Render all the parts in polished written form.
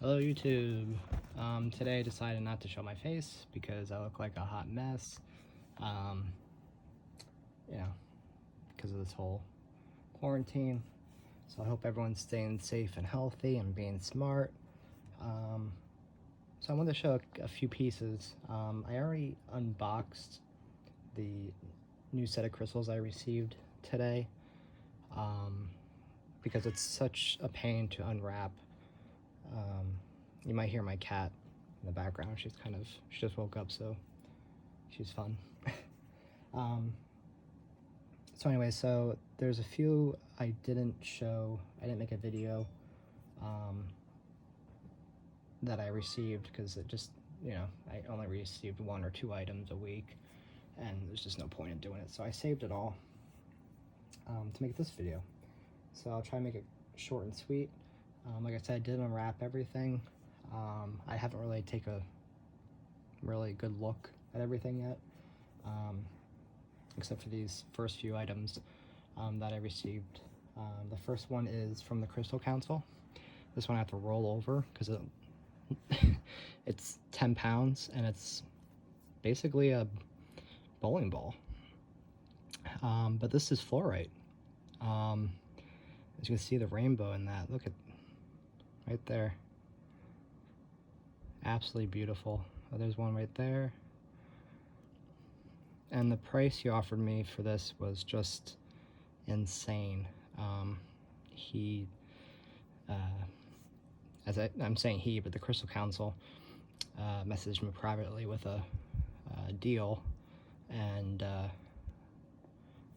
Hello YouTube. Today I decided not to show my face because I look like a hot mess. Um, you know, because of this whole quarantine. So I hope everyone's staying safe and healthy and being smart. So I wanted to show a few pieces. I already unboxed the new set of crystals I received today because it's such a pain to unwrap. You might hear my cat in the background. She just woke up, so she's fun. So anyway, so there's a few I didn't show. I didn't make a video that I received because it just, I only received 1 or 2 items a week, and there's just no point in doing it. So I saved it all to make this video. So I'll try to make it short and sweet. Like I said, I did unwrap everything. I haven't really taken a really good look at everything yet, except for these first few items that I received. The first one is from the Crystal Council. This one I have to roll over because it's 10 pounds and it's basically a bowling ball. But this is fluorite. As you can see the rainbow in that. Look at right there. Absolutely beautiful. Oh, there's one right there. And the price he offered me for this was just insane. I'm saying he, but the Crystal Council messaged me privately with a deal, and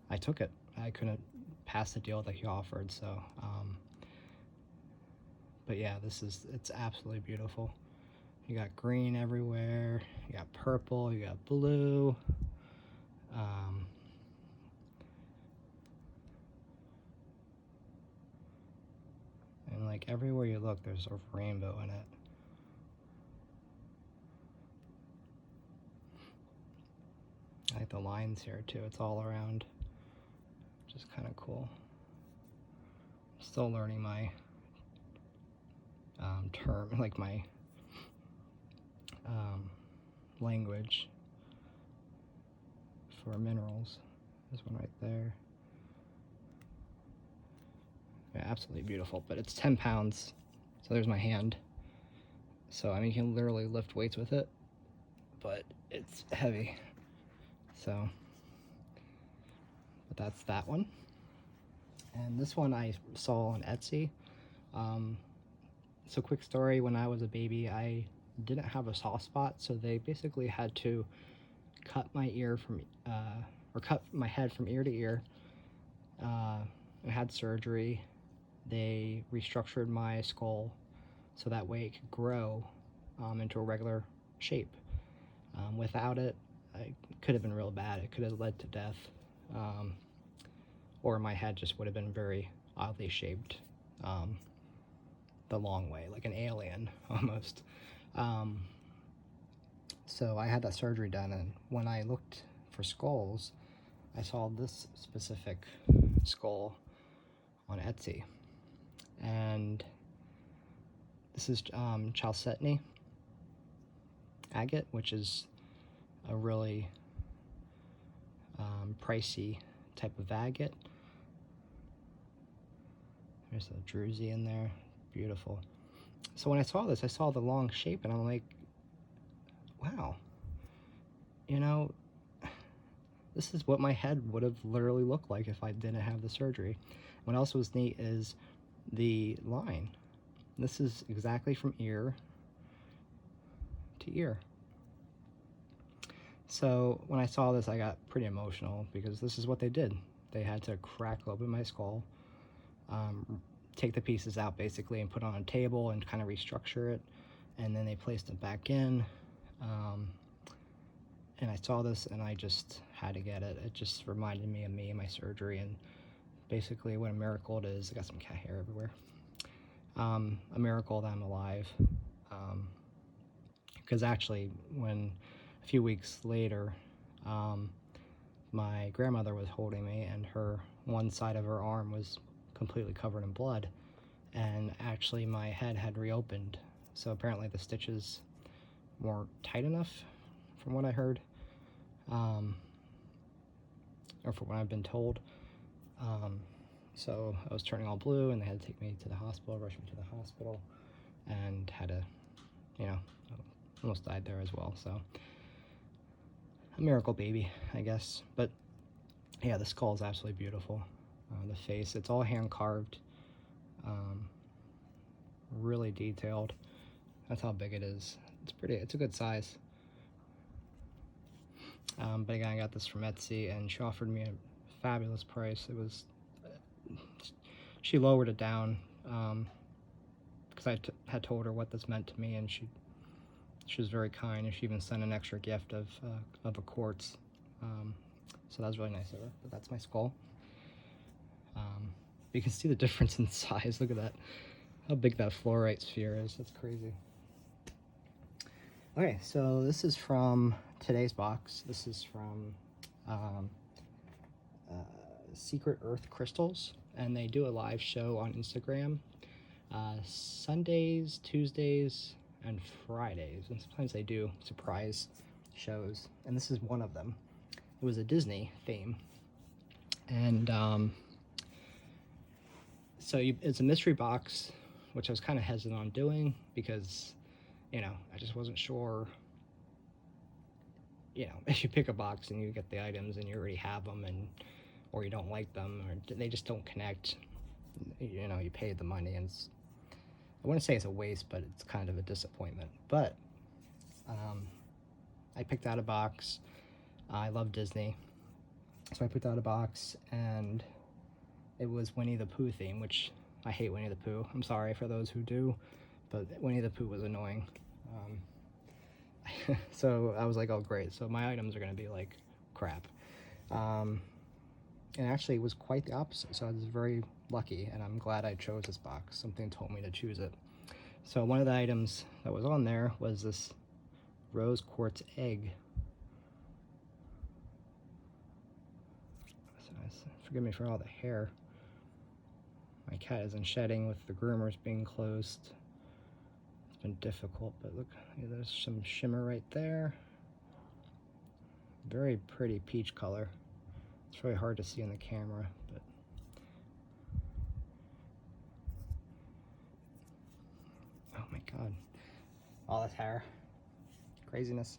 I took it. I couldn't pass the deal that he offered, so but yeah, it's absolutely beautiful. You got green everywhere, you got purple, you got blue, and like everywhere you look there's a rainbow in it. I like the lines here too, it's all around, which is kind of cool. I'm still learning my term, like my language for minerals. There's one right there. Yeah, absolutely beautiful, but it's 10 pounds, so there's my hand. So I mean, you can literally lift weights with it, but it's heavy. So, but that's that one. And this one I saw on Etsy. So quick story, when I was a baby, I didn't have a soft spot, so they basically had to cut my ear from, or cut my head from ear to ear. I had surgery. They restructured my skull so that way it could grow into a regular shape. Without it, it could have been real bad. It could have led to death, or my head just would have been very oddly shaped the long way, like an alien almost. So I had that surgery done, and when I looked for skulls, I saw this specific skull on Etsy, and this is chalcedony agate, which is a really pricey type of agate. There's a druzy in there, beautiful. So when I saw this, I saw the long shape, and I'm like, wow, you know, this is what my head would have literally looked like if I didn't have the surgery. What else was neat is the line. This is exactly from ear to ear. So when I saw this, I got pretty emotional because this is what they did. They had to crack open my skull, take the pieces out basically and put it on a table and kind of restructure it, and then they placed it back in. And I saw this and I just had to get it. It just reminded me of me and my surgery, and basically what a miracle it is. I got some cat hair everywhere. A miracle that I'm alive. Because actually, when a few weeks later, my grandmother was holding me, and one side of her arm was completely covered in blood, and actually my head had reopened. so apparently the stitches weren't tight enough, from what I heard, or from what I've been told. So I was turning all blue, and they had to take me to the hospital, rush me to the hospital, and had to, you know, almost died there as well. So a miracle baby, I guess. But yeah, the skull is absolutely beautiful. The face, it's all hand carved, really detailed. That's how big it is. It's a good size. But again, I got this from Etsy, and she offered me a fabulous price. It was, she lowered it down, because I had told her what this meant to me, and she was very kind, and she even sent an extra gift of a quartz. So that was really nice of her. But that's my skull. You can see the difference in size. Look at that, how big that fluorite sphere is. That's crazy. Okay, so this is from today's box. This is from Secret Earth Crystals, and they do a live show on Instagram Sundays, Tuesdays, and Fridays, and sometimes they do surprise shows, and this is one of them. It was a Disney theme, and so it's a mystery box, which I was kind of hesitant on doing because, you know, I just wasn't sure. You know, if you pick a box and you get the items and you already have them, or you don't like them, or they just don't connect, you know, you paid the money, and I wouldn't say it's a waste, but it's kind of a disappointment. But I picked out a box. I love Disney, so I picked out a box, and it was Winnie the Pooh theme, which I hate Winnie the Pooh. I'm sorry for those who do, but Winnie the Pooh was annoying. So I was like, oh great, so my items are gonna be like crap. And actually it was quite the opposite, so I was very lucky, and I'm glad I chose this box. Something told me to choose it. So one of the items that was on there was this rose quartz egg. Forgive me for all the hair. My cat isn't shedding with the groomers being closed. It's been difficult, but look, there's some shimmer right there. Very pretty peach color. It's really hard to see in the camera, but oh my god, all this hair, craziness.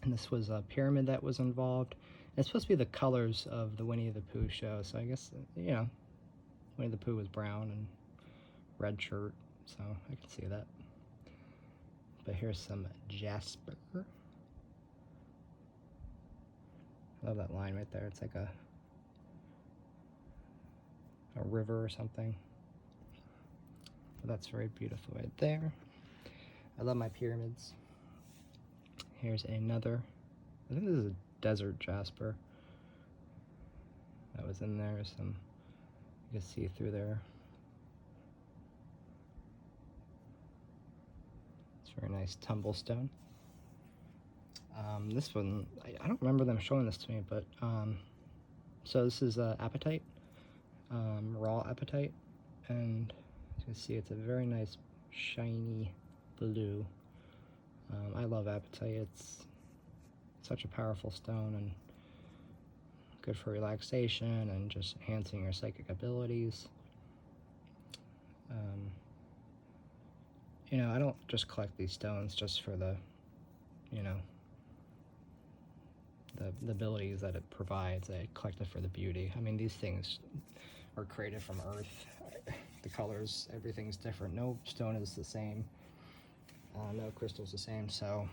And this was a pyramid that was involved. It's supposed to be the colors of the Winnie the Pooh show, so I guess, you know, Winnie the Pooh was brown and red shirt, so I can see that. But here's some jasper. I love that line right there. It's like a river or something. But that's very beautiful right there. I love my pyramids. Here's another. I think this is a desert jasper that was in there. Some, you can see through there. It's very nice tumblestone. This one, I don't remember them showing this to me, but so this is apatite, raw apatite, and as you can see, it's a very nice shiny blue. I love apatite. It's such a powerful stone and good for relaxation and just enhancing your psychic abilities. You know, I don't just collect these stones just for the, you know, the abilities that it provides. I collect it for the beauty. I mean, these things are created from Earth. The colors, everything's different. No stone is the same. No crystal's the same. So,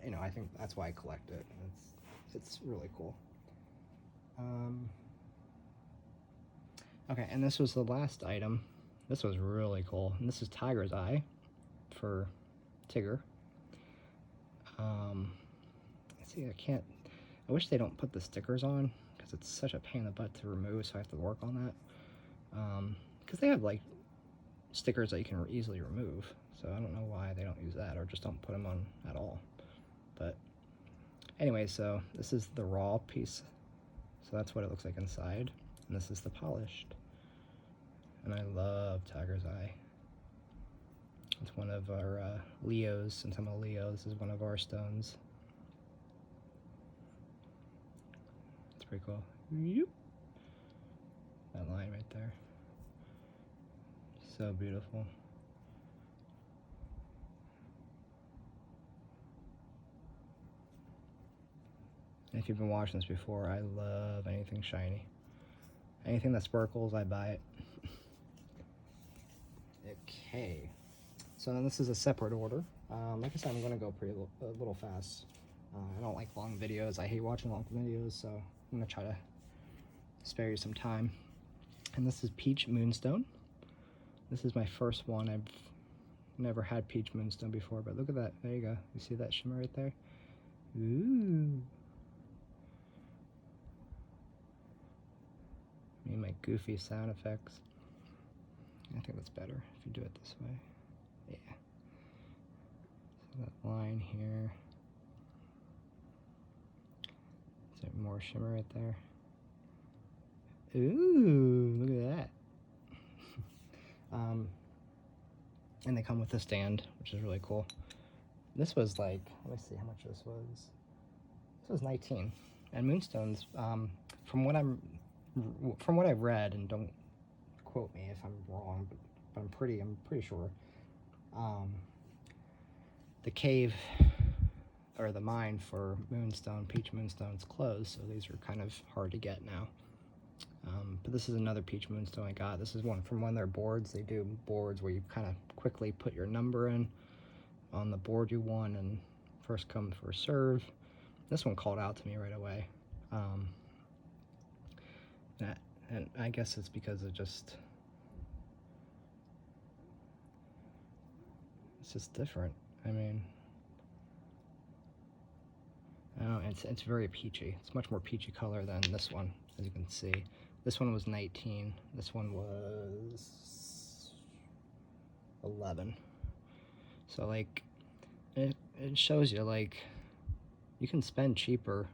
you know, I think that's why I collect it. It's really cool. Okay, and this was the last item. This was really cool, and this is Tiger's Eye for Tigger. See, I wish they don't put the stickers on, because it's such a pain in the butt to remove, so I have to work on that. Because they have like stickers that you can easily remove, so I don't know why they don't use that, or just don't put them on at all. But anyway, so this is the raw piece, so that's what it looks like inside, and this is the polished. And I love Tiger's Eye. one of our Leos. Since I'm a Leo, this is one of our stones. It's pretty cool. Yep. That line right there. So beautiful. If you've been watching this before, I love anything shiny. Anything that sparkles, I buy it. Okay. So then this is a separate order. Like I said, I'm going to go a little fast. I don't like long videos. I hate watching long videos, so I'm going to try to spare you some time. And this is Peach Moonstone. This is my first one. I've never had Peach Moonstone before, but look at that. There you go. You see that shimmer right there? Ooh. Me, my goofy sound effects. I think that's better if you do it this way. Yeah. So that line here. Is there more shimmer right there? Ooh, look at that. And they come with a stand, which is really cool. This was like, let me see how much this was. This was 19. And Moonstones, from what I've read, and don't quote me if I'm wrong, but I'm pretty sure. The cave or the mine for Moonstone, Peach Moonstone's closed, so these are kind of hard to get now. But this is another Peach Moonstone I got. This is one from one of their boards. They do boards where you kind of quickly put your number in on the board you won, and first come, first serve. This one called out to me right away. And I guess it's because it's just different. I mean, I don't know, it's very peachy. It's much more peachy color than this one, as you can see. This one was 19. This one was 11. So like, it shows you like, you can spend cheaper.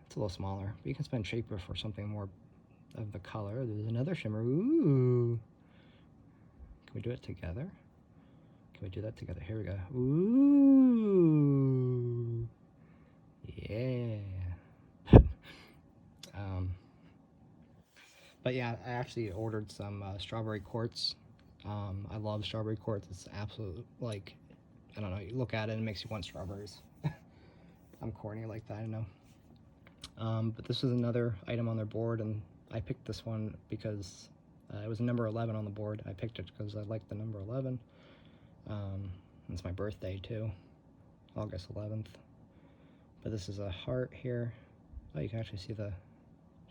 It's a little smaller, but you can spend cheaper for something more of the color. There's another shimmer. Ooh. Can we do it together? Can we do that together? Here we go. Ooh. Yeah. But yeah, I actually ordered some strawberry quartz. I love strawberry quartz. It's absolute, like, I don't know, you look at it and it makes you want strawberries. I'm corny like that, I know. But this is another item on their board, and I picked this one because it was number 11 on the board. I picked it because I like the number 11. It's my birthday too, August 11th. But this is a heart here. Oh, you can actually see if you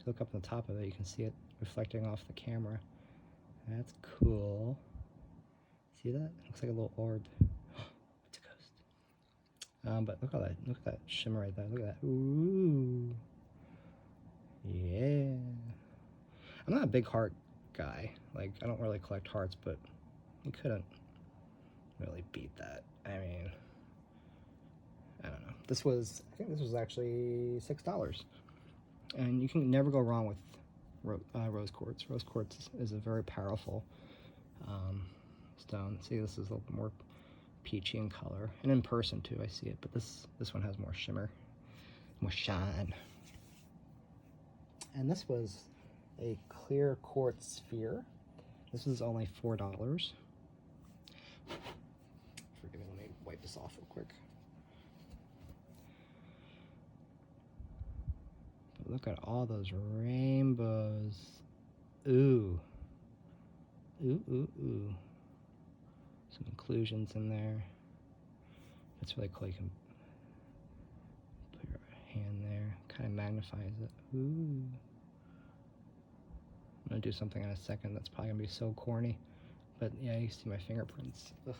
look up on the top of it, you can see it reflecting off the camera. That's cool. See that? It looks like a little orb. It's a ghost. But look at that shimmer right there. Look at that. Ooh. Yeah. I'm not a big heart guy. Like, I don't really collect hearts, but you couldn't really beat that. I mean, I don't know. I think this was actually $6. And you can never go wrong with rose quartz. Rose quartz is a very powerful stone. See, this is a little more peachy in color, and in person too, I see it. But this one has more shimmer, more shine. And this was a clear quartz sphere. This is only $4. Forgive me, let me wipe this off real quick. But look at all those rainbows. Ooh. Ooh, ooh, ooh. Some inclusions in there. That's really cool. You can put your hand there. Kind of magnifies it. Ooh. I'm going to do something in a second that's probably going to be so corny. But yeah, you see my fingerprints. Ugh.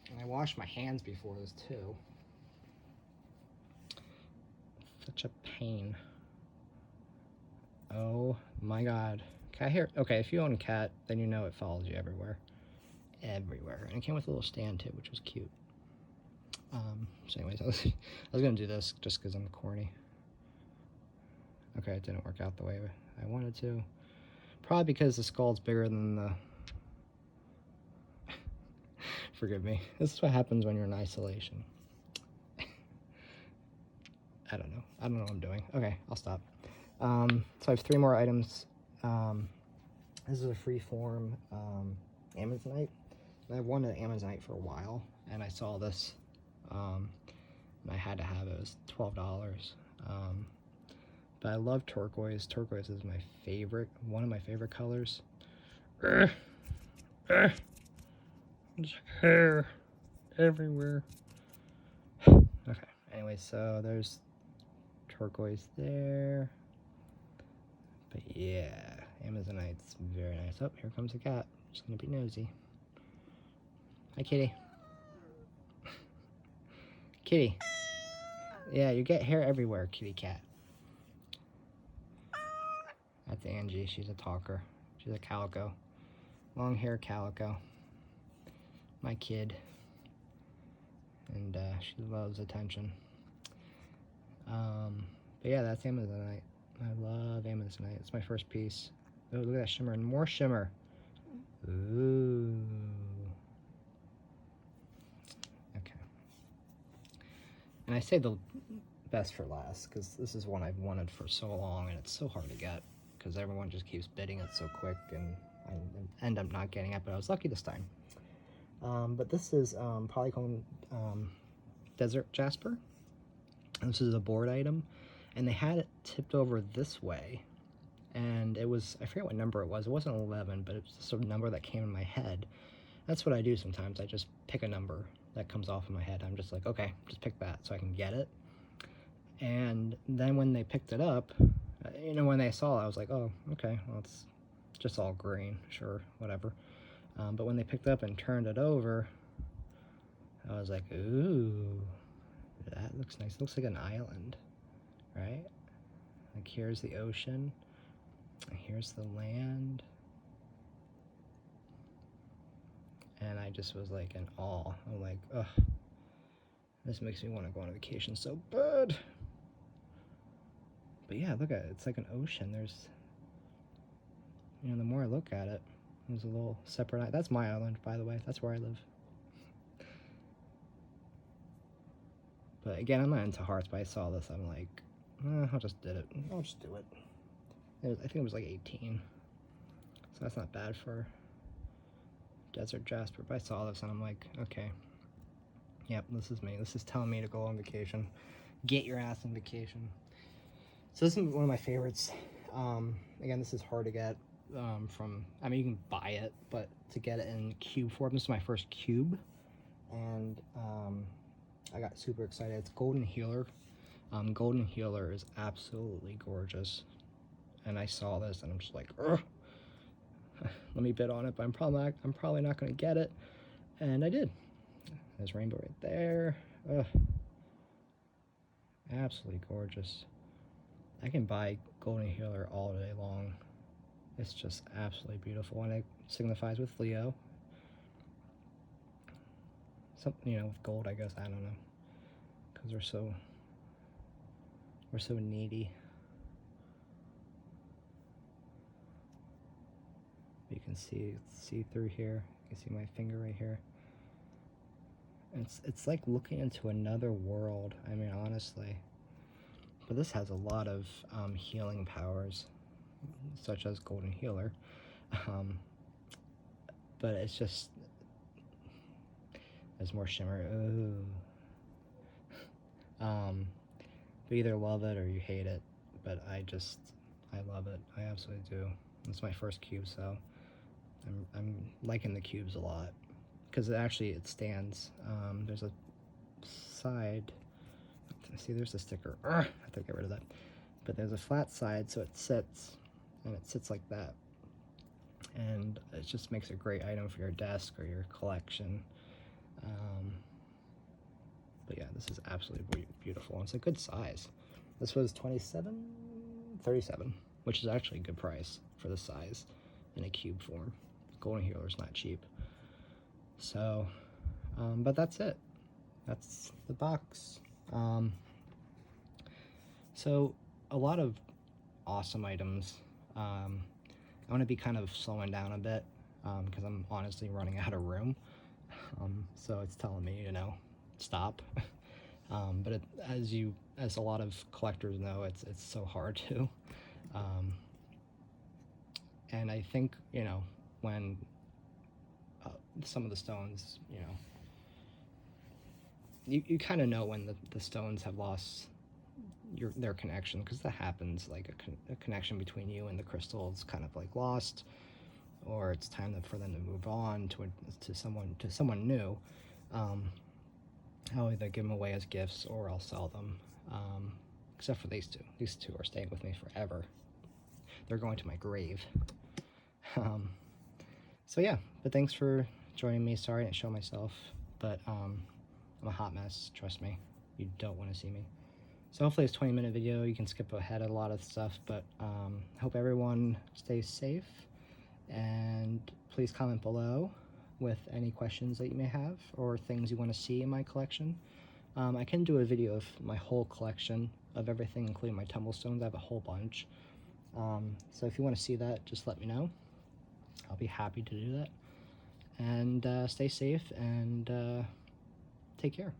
And I washed my hands before this too. Such a pain. Oh my god. Cat hair. Okay, if you own a cat, then you know it follows you everywhere. Everywhere. And it came with a little stand too, which was cute. So anyways, I was gonna do this just because I'm corny. Okay, it didn't work out the way I wanted to. Probably because the skull's bigger than the Forgive me. This is what happens when you're in isolation. I don't know. I don't know what I'm doing. Okay, I'll stop. So I have 3 more items. This is a free-form Amazonite. I've wanted an Amazonite for a while, and I saw this, and I had to have it. It was $12. But I love turquoise. Turquoise is my favorite, one of my favorite colors. There's hair everywhere. Okay, anyway, so there's turquoise there. But yeah, Amazonite's very nice. Oh, here comes a cat. Just gonna be nosy. Hi, kitty. Kitty. Yeah, you get hair everywhere, kitty cat. That's Angie. She's a talker. She's a calico. Long hair calico. My kid. And she loves attention. But yeah, that's Amazonite. I love Amazonite. It's my first piece. Oh, look at that shimmer. And more shimmer. Ooh. Okay. And I say the best for last because this is one I've wanted for so long and it's so hard to get because everyone just keeps bidding it so quick and I end up not getting it, but I was lucky this time. But this is Polychrome Desert Jasper. And this is a board item, and they had it tipped over this way, and it was, I forget what number it was. It wasn't 11, but it was just a number that came in my head. That's what I do sometimes. I just pick a number that comes off in my head. I'm just like, okay, just pick that so I can get it. And then when they picked it up, you know, when they saw it, I was like, oh, okay, well, it's just all green, sure, whatever. But when they picked it up and turned it over, I was like, ooh, that looks nice. It looks like an island, right? Like here's the ocean, and here's the land. And I just was like in awe. I'm like, ugh, this makes me want to go on a vacation so bad. But yeah, look at it. It's like an ocean. There's, you know, the more I look at it, there's a little separate island. That's my island, by the way. That's where I live. But again, I'm not into hearts, but I saw this. I'm like, I'll just do it. I'll just do it. I think it was like 18. So that's not bad for Desert Jasper. But I saw this and I'm like, okay. Yep, this is me. This is telling me to go on vacation. Get your ass on vacation. So this is one of my favorites. Again, this is hard to get from, I mean, you can buy it, but to get it in cube form, this is my first cube. And I got super excited. It's Golden Healer. Golden Healer is absolutely gorgeous. And I saw this and I'm just like, ugh. Let me bid on it, but I'm probably not going to get it. And I did. There's rainbow right there. Ugh. Absolutely gorgeous. I can buy Golden Healer all day long. It's just absolutely beautiful, and it signifies with Leo. Something, you know, with gold, I guess, I don't know, because we're so needy. You can see through here. You can see my finger right here. It's like looking into another world. I mean, honestly. But this has a lot of healing powers, such as Golden Healer. But it's just, there's more shimmer. Ooh. But either love it or you hate it. But I love it. I absolutely do. It's my first cube, so I'm liking the cubes a lot because it stands. There's a side. See, there's a sticker. I have to get rid of that. But there's a flat side, so it sits, and it sits like that. And it just makes a great item for your desk or your collection. But yeah, this is absolutely beautiful. It's a good size. This was $27.37, which is actually a good price for the size in a cube form. Golden Healer's not cheap. So, but that's it. That's the box. So a lot of awesome items. I want to be kind of slowing down a bit because I'm honestly running out of room. So it's telling me, stop. But as a lot of collectors know, it's so hard to. Um, and I think, when some of the stones, you kind of know when the stones have lost their connection, because that happens. Like a connection between you and the crystal is kind of like lost, or it's time for them to move on to someone new. I'll either give them away as gifts or I'll sell them. Except for these two. These two are staying with me forever. They're going to my grave. So yeah, but thanks for joining me. Sorry I didn't show myself, but I'm a hot mess, trust me. You don't want to see me. So hopefully it's a 20-minute video. You can skip ahead a lot of stuff, but hope everyone stays safe, and please comment below with any questions that you may have or things you want to see in my collection. I can do a video of my whole collection of everything, including my tumblestones. I have a whole bunch. So if you want to see that, just let me know. I'll be happy to do that. And stay safe and take care.